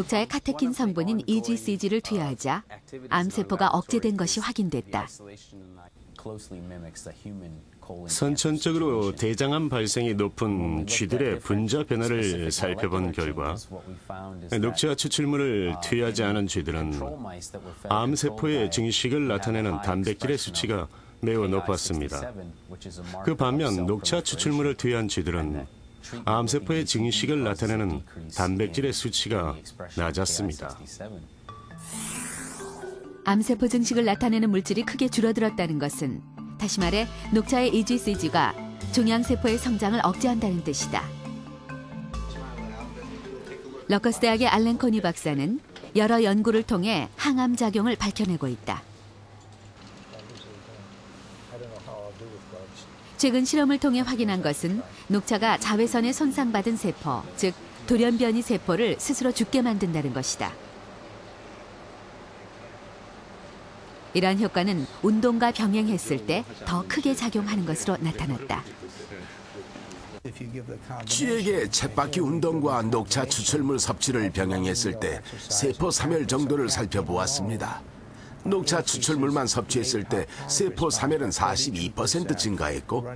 녹차의 카테킨 성분인 EGCG를 투여하자 암세포가 억제된 것이 확인됐다. 선천적으로 대장암 발생이 높은 쥐들의 분자 변화를 살펴본 결과 녹차 추출물을 투여하지 않은 쥐들은 암세포의 증식을 나타내는 단백질의 수치가 매우 높았습니다. 그 반면 녹차 추출물을 투여한 쥐들은 암세포의 증식을 나타내는 단백질의 수치가 낮았습니다. 암세포 증식을 나타내는 물질이 크게 줄어들었다는 것은 다시 말해 녹차의 EGCG가 종양세포의 성장을 억제한다는 뜻이다. 러커스 대학의 알렌 코니 박사는 여러 연구를 통해 항암 작용을 밝혀내고 있다. 최근 실험을 통해 확인한 것은 녹차가 자외선에 손상받은 세포, 즉 돌연변이 세포를 스스로 죽게 만든다는 것이다. 이러한 효과는 운동과 병행했을 때 더 크게 작용하는 것으로 나타났다. 쥐에게 쳇바퀴 운동과 녹차 추출물 섭취를 병행했을 때 세포 사멸 정도를 살펴보았습니다. 녹차 추출물만 섭취했을 때 세포 사멸은 42% 증가했고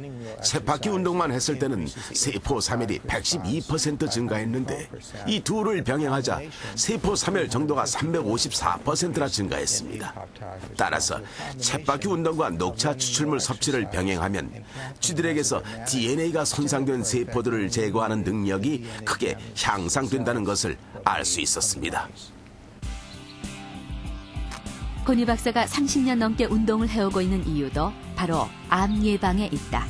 쳇바퀴 운동만 했을 때는 세포 사멸이 112% 증가했는데 이 둘을 병행하자 세포 사멸 정도가 354%나 증가했습니다. 따라서 쳇바퀴 운동과 녹차 추출물 섭취를 병행하면 쥐들에게서 DNA가 손상된 세포들을 제거하는 능력이 크게 향상된다는 것을 알 수 있었습니다. 코니 박사가 30년 넘게 운동을 해오고 있는 이유도 바로 암 예방에 있다.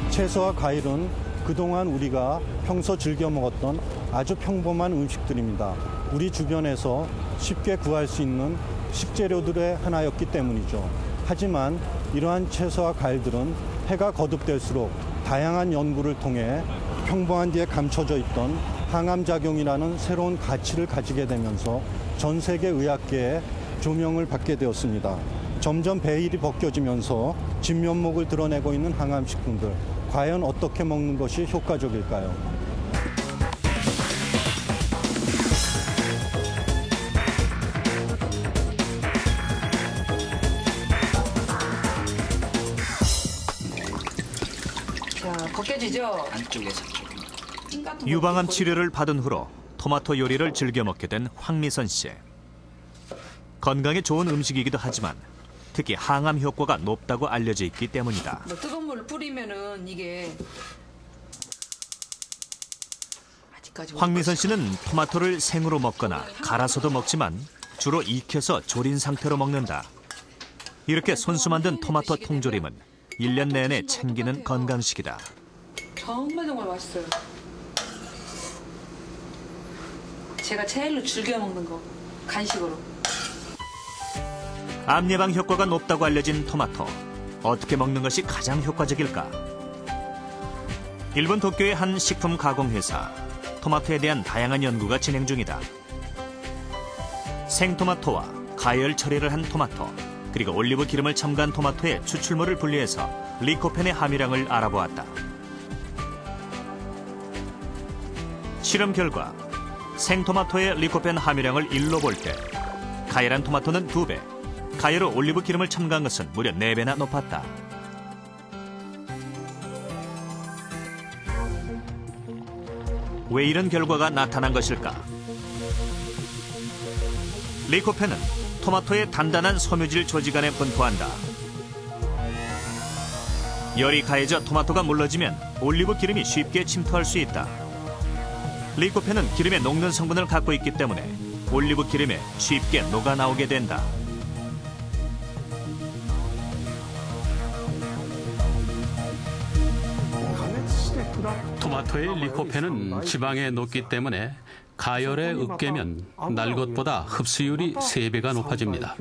채소와 과일은 그동안 우리가 평소 즐겨 먹었던 아주 평범한 음식들입니다. 우리 주변에서 쉽게 구할 수 있는 식재료들의 하나였기 때문이죠. 하지만 이러한 채소와 과일들은 해가 거듭될수록 다양한 연구를 통해 평범한 뒤에 감춰져 있던 항암작용이라는 새로운 가치를 가지게 되면서 전 세계 의학계에 조명을 받게 되었습니다. 점점 베일이 벗겨지면서 진면목을 드러내고 있는 항암식품들, 과연 어떻게 먹는 것이 효과적일까요? 자, 벗겨지죠? 안쪽에서 유방암 치료를 받은 후로 토마토 요리를 즐겨 먹게 된 황미선 씨. 건강에 좋은 음식이기도 하지만 특히 항암 효과가 높다고 알려져 있기 때문이다. 뜨거운 물을 뿌리면은 이게 아직까지 황미선 씨는 토마토를 생으로 먹거나 갈아서도 먹지만 주로 익혀서 졸인 상태로 먹는다. 이렇게 손수 만든 토마토 통조림은 1년 내내 챙기는 건강식이다. 정말 맛있어요. 제가 제일로 즐겨 먹는 거, 간식으로. 암 예방 효과가 높다고 알려진 토마토. 어떻게 먹는 것이 가장 효과적일까? 일본 도쿄의 한 식품 가공회사. 토마토에 대한 다양한 연구가 진행 중이다. 생토마토와 가열 처리를 한 토마토, 그리고 올리브 기름을 첨가한 토마토의 추출물을 분리해서 리코펜의 함유량을 알아보았다. 실험 결과 생토마토의 리코펜 함유량을 1로 볼 때 가열한 토마토는 2배, 가열 후 올리브 기름을 첨가한 것은 무려 4배나 높았다. 왜 이런 결과가 나타난 것일까? 리코펜은 토마토의 단단한 섬유질 조직 안에 분포한다. 열이 가해져 토마토가 물러지면 올리브 기름이 쉽게 침투할 수 있다. 리코펜은 기름에 녹는 성분을 갖고 있기 때문에 올리브 기름에 쉽게 녹아나오게 된다. 토마토의 리코펜은 지방에 녹기 때문에 가열의 으깨면 날 것보다 흡수율이 3배가 높아집니다.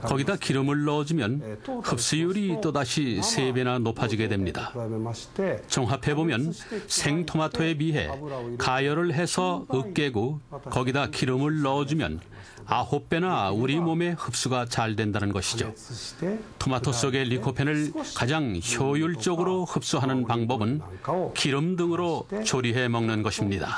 거기다 기름을 넣어주면 흡수율이 또다시 3배나 높아지게 됩니다. 종합해보면 생토마토에 비해 가열을 해서 으깨고 거기다 기름을 넣어주면 9배나 우리 몸에 흡수가 잘 된다는 것이죠. 토마토 속의 리코펜을 가장 효율적으로 흡수하는 방법은 기름 등으로 조리해 먹는 것입니다.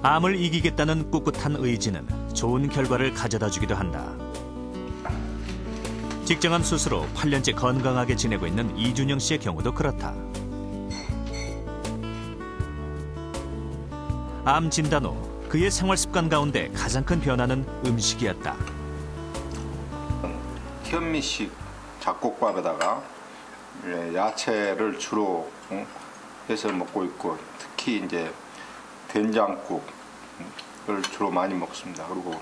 암을 이기겠다는 꿋꿋한 의지는 좋은 결과를 가져다 주기도 한다. 직장암 수술 후 8년째 건강하게 지내고 있는 이준영 씨의 경우도 그렇다. 암 진단 후 그의 생활 습관 가운데 가장 큰 변화는 음식이었다. 현미식 잡곡밥에다가 야채를 주로 해서 먹고 있고, 특히 이제 된장국을 주로 많이 먹습니다. 그리고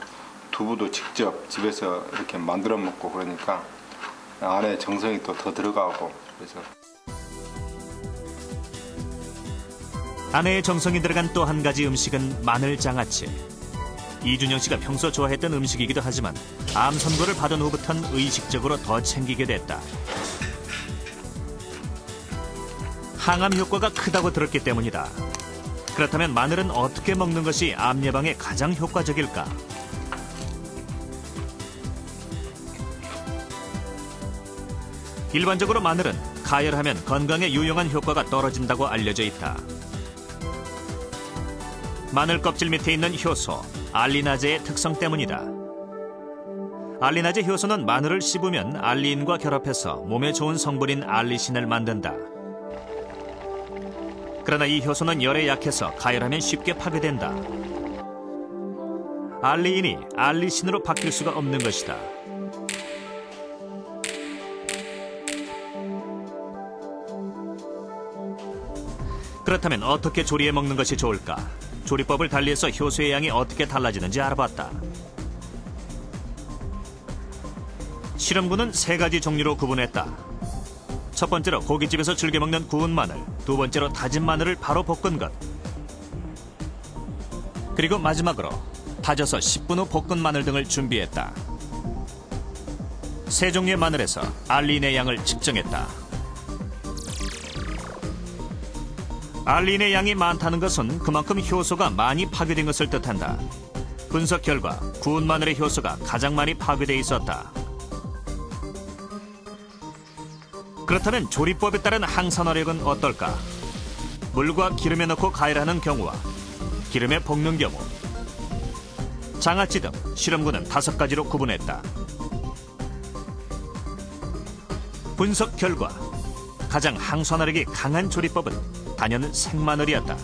두부도 직접 집에서 이렇게 만들어 먹고 그러니까 안에 정성이 또 더 들어가고, 그래서 아내의 정성이 들어간 또 한 가지 음식은 마늘 장아찌. 이준영 씨가 평소 좋아했던 음식이기도 하지만 암 선고를 받은 후부터는 의식적으로 더 챙기게 됐다. 항암 효과가 크다고 들었기 때문이다. 그렇다면 마늘은 어떻게 먹는 것이 암 예방에 가장 효과적일까? 일반적으로 마늘은 가열하면 건강에 유용한 효과가 떨어진다고 알려져 있다. 마늘 껍질 밑에 있는 효소, 알리나제의 특성 때문이다. 알리나제 효소는 마늘을 씹으면 알리인과 결합해서 몸에 좋은 성분인 알리신을 만든다. 그러나 이 효소는 열에 약해서 가열하면 쉽게 파괴된다. 알리인이 알리신으로 바뀔 수가 없는 것이다. 그렇다면 어떻게 조리해 먹는 것이 좋을까? 조리법을 달리해서 효소의 양이 어떻게 달라지는지 알아봤다. 실험군은 3가지 종류로 구분했다. 첫 번째로 고깃집에서 즐겨 먹는 구운 마늘, 두 번째로 다진 마늘을 바로 볶은 것, 그리고 마지막으로 다져서 10분 후 볶은 마늘 등을 준비했다. 3종류의 마늘에서 알리인의 양을 측정했다. 알리인의 양이 많다는 것은 그만큼 효소가 많이 파괴된 것을 뜻한다. 분석 결과 구운 마늘의 효소가 가장 많이 파괴돼 있었다. 그렇다면 조리법에 따른 항산화력은 어떨까? 물과 기름에 넣고 가열하는 경우와 기름에 볶는 경우, 장아찌 등 실험군은 5가지로 구분했다. 분석 결과 가장 항산화력이 강한 조리법은 단연 생마늘이었다.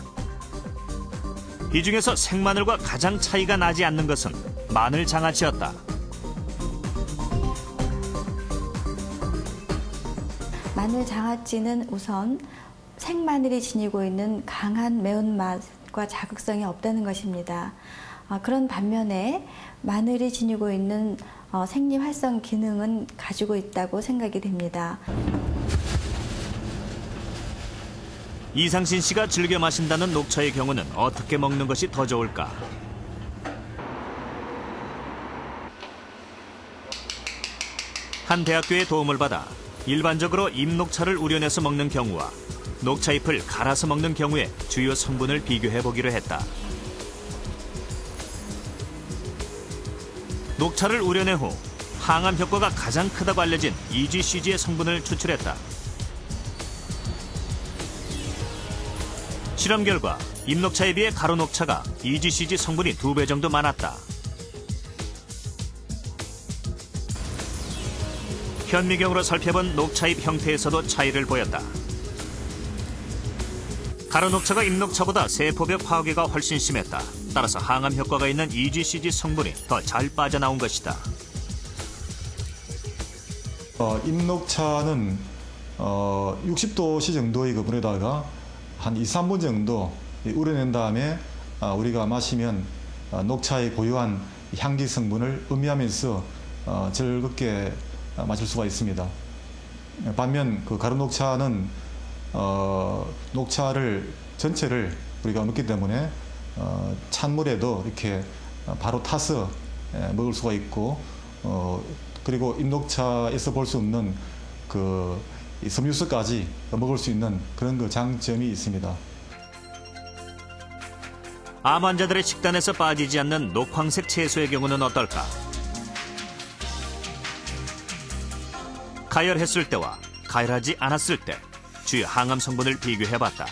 이 중에서 생마늘과 가장 차이가 나지 않는 것은 마늘 장아찌였다. 마늘 장아찌는 우선 생마늘이 지니고 있는 강한 매운맛과 자극성이 없다는 것입니다. 그런 반면에 마늘이 지니고 있는 생리 활성 기능은 가지고 있다고 생각이 됩니다. 이상신 씨가 즐겨 마신다는 녹차의 경우는 어떻게 먹는 것이 더 좋을까? 한 대학교의 도움을 받아 일반적으로 잎녹차를 우려내서 먹는 경우와 녹차잎을 갈아서 먹는 경우의 주요 성분을 비교해 보기로 했다. 녹차를 우려낸 후 항암 효과가 가장 크다고 알려진 EGCG의 성분을 추출했다. 실험 결과 잎녹차에 비해 가루녹차가 EGCG 성분이 2배 정도 많았다. 현미경으로 살펴본 녹차잎 형태에서도 차이를 보였다. 가루녹차가 잎녹차보다 세포벽 파괴가 훨씬 심했다. 따라서 항암 효과가 있는 EGCG 성분이 더 잘 빠져나온 것이다. 잎녹차는 60도씨 정도의 물에다가 한 2~3분 정도 우려낸 다음에 우리가 마시면 녹차의 고유한 향기 성분을 음미하면서 즐겁게 마실 수가 있습니다. 반면 그 가루 녹차는 녹차를 전체를 우리가 먹기 때문에 찬물에도 이렇게 바로 타서 먹을 수가 있고 그리고 잎녹차에서 볼 수 없는 그 섬유수까지 먹을 수 있는 그런 그 장점이 있습니다. 암 환자들의 식단에서 빠지지 않는 녹황색 채소의 경우는 어떨까? 가열했을 때와 가열하지 않았을 때 주요 항암 성분을 비교해봤다.